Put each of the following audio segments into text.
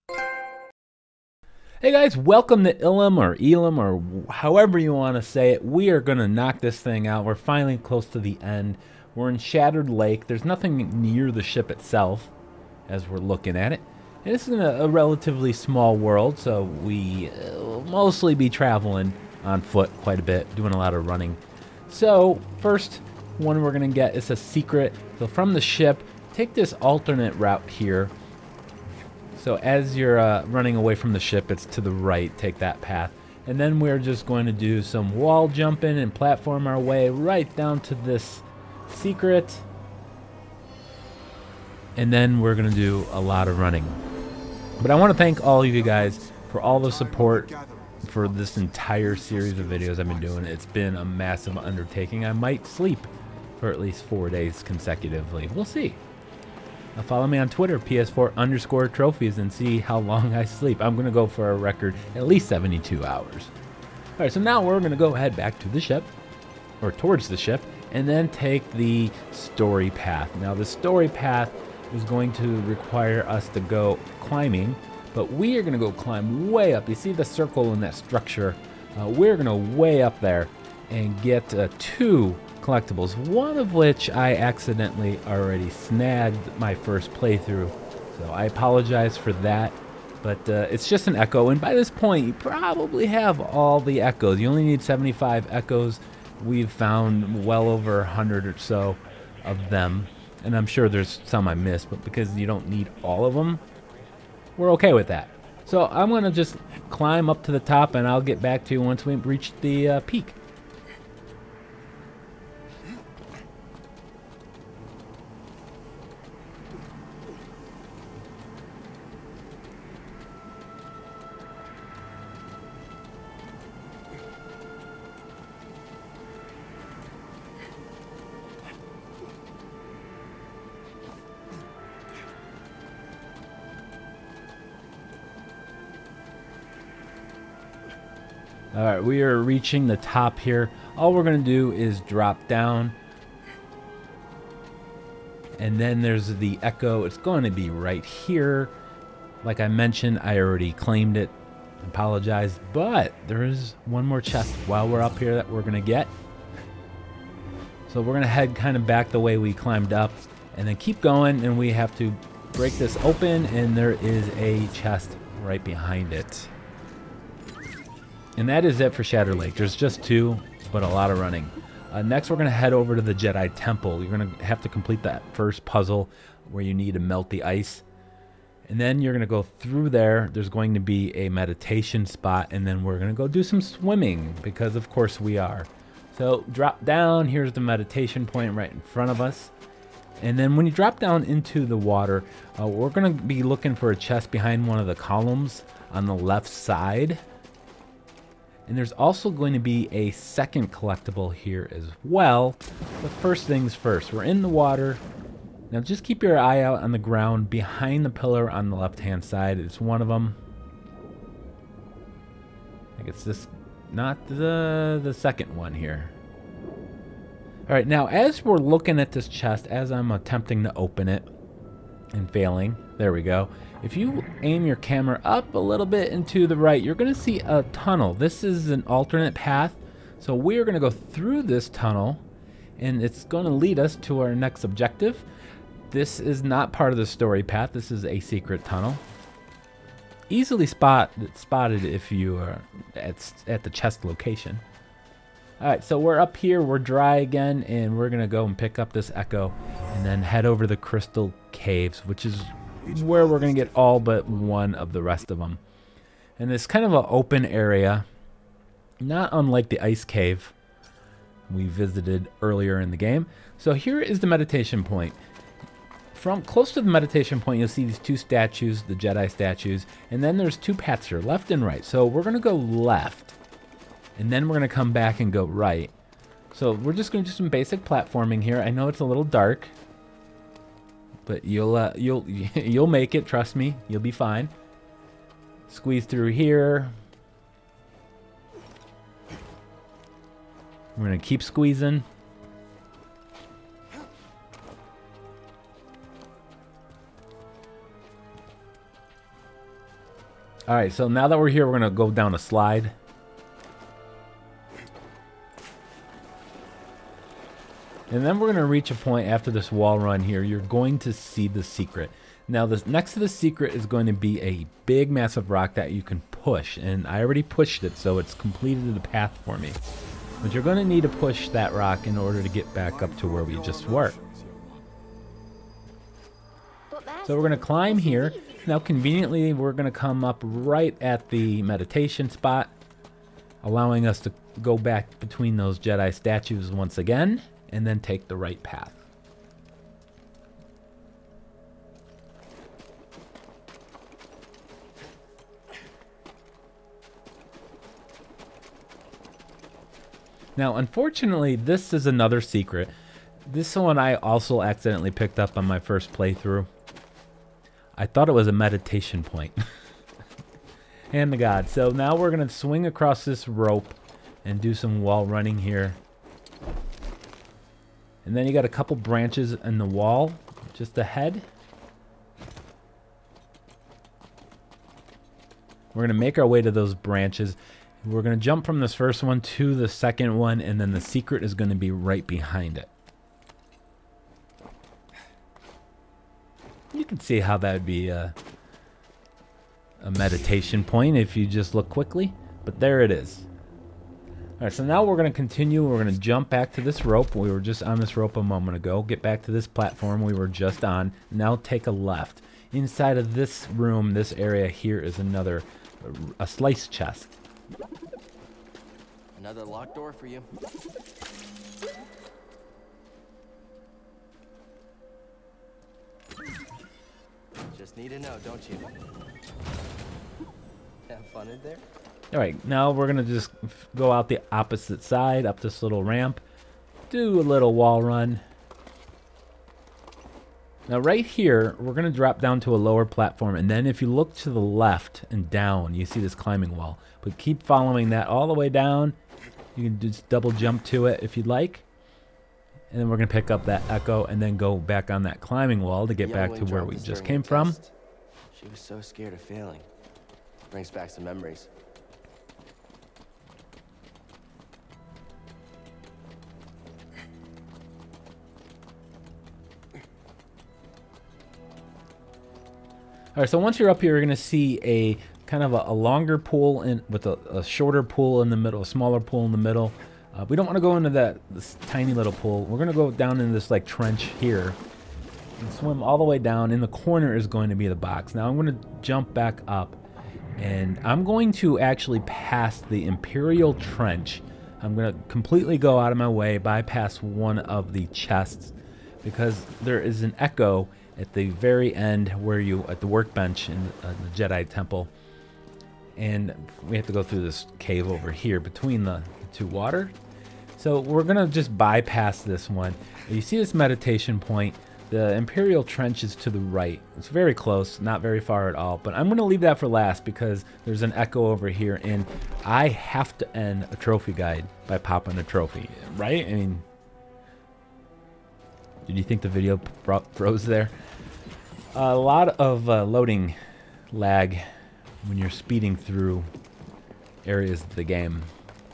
Hey guys, welcome to Ilum or Elam or however you want to say it. We are going to knock this thing out. We're finally close to the end. We're in Shattered Lake. There's nothing near the ship itself as we're looking at it. And this is a relatively small world, so we will mostly be traveling on foot quite a bit, doing a lot of running. So first one we're going to get is a secret. So from the ship, take this alternate route here. So as you're running away from the ship, it's to the right, take that path. And then we're just going to do some wall jumping and platform our way right down to this secret. And then we're going to do a lot of running. But I want to thank all of you guys for all the support for this entire series of videos I've been doing. It's been a massive undertaking. I might sleep for at least 4 days consecutively. We'll see. Follow me on Twitter, PS4_trophies, and see how long I sleep. I'm going to go for a record at least 72 hours. All right, so now we're going to go head back to the ship, or towards the ship, and then take the story path. Now, the story path is going to require us to go climbing, but we are going to go climb way up. You see the circle in that structure? We're going to way up there and get 2 collectibles, one of which I accidentally already snagged my first playthrough, so I apologize for that, but it's just an echo, and by this point you probably have all the echoes. You only need 75 echoes. We've found well over 100 or so of them, and I'm sure there's some I missed, but because you don't need all of them, we're okay with that. So I'm gonna just climb up to the top, and I'll get back to you once we reach the peak. Alright, we are reaching the top here. All we're going to do is drop down. And then there's the echo. It's going to be right here. Like I mentioned, I already claimed it. Apologize. But there is one more chest while we're up here that we're going to get. So we're going to head kind of back the way we climbed up. And then keep going. And we have to break this open. And there is a chest right behind it. And that is it for Shattered Lake. There's just 2, but a lot of running. Next, we're going to head over to the Jedi Temple. You're going to have to complete that first puzzle where you need to melt the ice. And then you're going to go through there. There's going to be a meditation spot. And then we're going to go do some swimming, because of course we are. So drop down. Here's the meditation point right in front of us. And then when you drop down into the water, we're going to be looking for a chest behind one of the columns on the left side. And there's also going to be a second collectible here as well. But first things first, we're in the water. Now just keep your eye out on the ground behind the pillar on the left-hand side. It's one of them. I think it's this, not the second one here. All right, now as we're looking at this chest, as I'm attempting to open it and failing, there we go. If you aim your camera up a little bit and to the right, you're going to see a tunnel. This is an alternate path. So we're going to go through this tunnel, and it's going to lead us to our next objective. This is not part of the story path. This is a secret tunnel. Easily spotted if you are at the chest location. All right, so we're up here. We're dry again, and we're going to go and pick up this echo and then head over to the Crystal Caves, which is where we're going to get all but one of the rest of them. And it's kind of an open area, not unlike the ice cave we visited earlier in the game. So here is the meditation point. From close to the meditation point, you'll see these 2 statues, the Jedi statues, and then there's 2 paths here, left and right. So we're going to go left, and then we're going to come back and go right. So we're just going to do some basic platforming here. I know it's a little dark, but you'll make it. Trust me, you'll be fine. Squeeze through here. We're gonna keep squeezing. Alright, so now that we're here, we're going to go down a slide. And then we're going to reach a point after this wall run here. You're going to see the secret. Now, next to the secret is going to be a big, massive rock that you can push. And I already pushed it, so it's completed the path for me. But you're going to need to push that rock in order to get back up to where we just were. So we're going to climb here. Now, conveniently, we're going to come up right at the meditation spot, allowing us to go back between those Jedi statues once again, and then take the right path. Now, unfortunately, this is another secret. This one I also accidentally picked up on my first playthrough. I thought it was a meditation point. Hand to God. So now we're going to swing across this rope and do some wall running here. And then you got a couple branches in the wall just ahead. We're going to make our way to those branches. We're going to jump from this first one to the second one, and then the secret is going to be right behind it. You can see how that would be a meditation point if you just look quickly, but there it is. Alright, so now we're going to continue. We're going to jump back to this rope. We were just on this rope a moment ago. Get back to this platform we were just on. Now take a left. Inside of this room, this area here is a slice chest. Another locked door for you. Just need to know, don't you? Have fun in there? Alright, now we're going to just go out the opposite side, up this little ramp. Do a little wall run. Now right here, we're going to drop down to a lower platform. And then if you look to the left and down, you see this climbing wall. But keep following that all the way down. You can just double jump to it if you'd like. And then we're going to pick up that echo and then go back on that climbing wall to get back to where we just came from. She was so scared of failing. Brings back some memories. Alright, so once you're up here, you're going to see a kind of a longer pool with a shorter pool in the middle, a smaller pool in the middle. We don't want to go into this tiny little pool. We're going to go down in this like trench here and swim all the way down. In the corner is going to be the box. Now I'm going to jump back up, and I'm going to actually pass the Imperial Trench. I'm going to completely go out of my way, bypass one of the chests, because there is an echo at the very end where at the workbench in the Jedi Temple. And we have to go through this cave over here between the two water. So we're going to just bypass this one. You see this meditation point. The Imperial Trench is to the right. It's very close, not very far at all. But I'm going to leave that for last because there's an echo over here. And I have to end a trophy guide by popping a trophy, right? I mean, did you think the video froze there? A lot of loading lag when you're speeding through areas of the game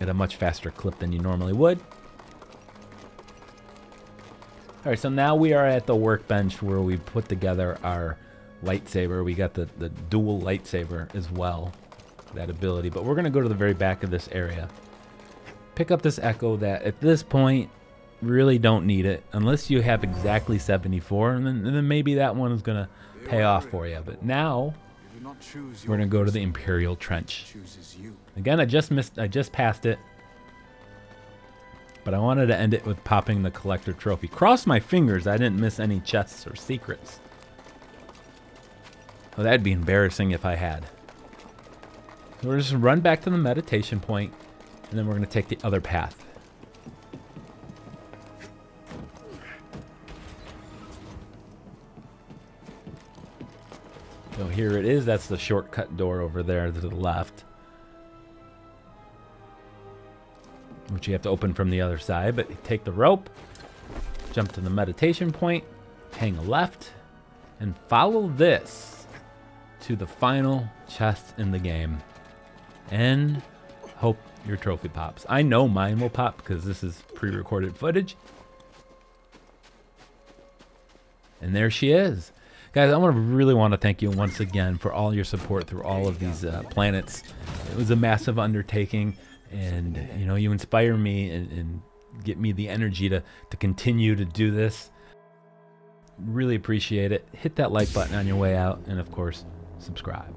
at a much faster clip than you normally would. Alright, so now we are at the workbench where we put together our lightsaber. We got the dual lightsaber as well, that ability. But we're going to go to the very back of this area. Pick up this echo that at this point really don't need it unless you have exactly 74, and then maybe that one is going to pay off for you. But now we're going to go to the Imperial Trench. Again, I just passed it, but I wanted to end it with popping the collector trophy. Cross my fingers I didn't miss any chests or secrets. Well, that'd be embarrassing if I had. So we're just going to run back to the meditation point, and then we're going to take the other path. So here it is. That's the shortcut door over there to the left, which you have to open from the other side. But you take the rope, jump to the meditation point, hang a left, and follow this to the final chest in the game. And hope your trophy pops. I know mine will pop because this is pre-recorded footage. And there she is. Guys, I really want to thank you once again for all your support through all of these planets. It was a massive undertaking, and you know, you inspire me and get me the energy to continue to do this. Really appreciate it. Hit that like button on your way out, and of course, subscribe.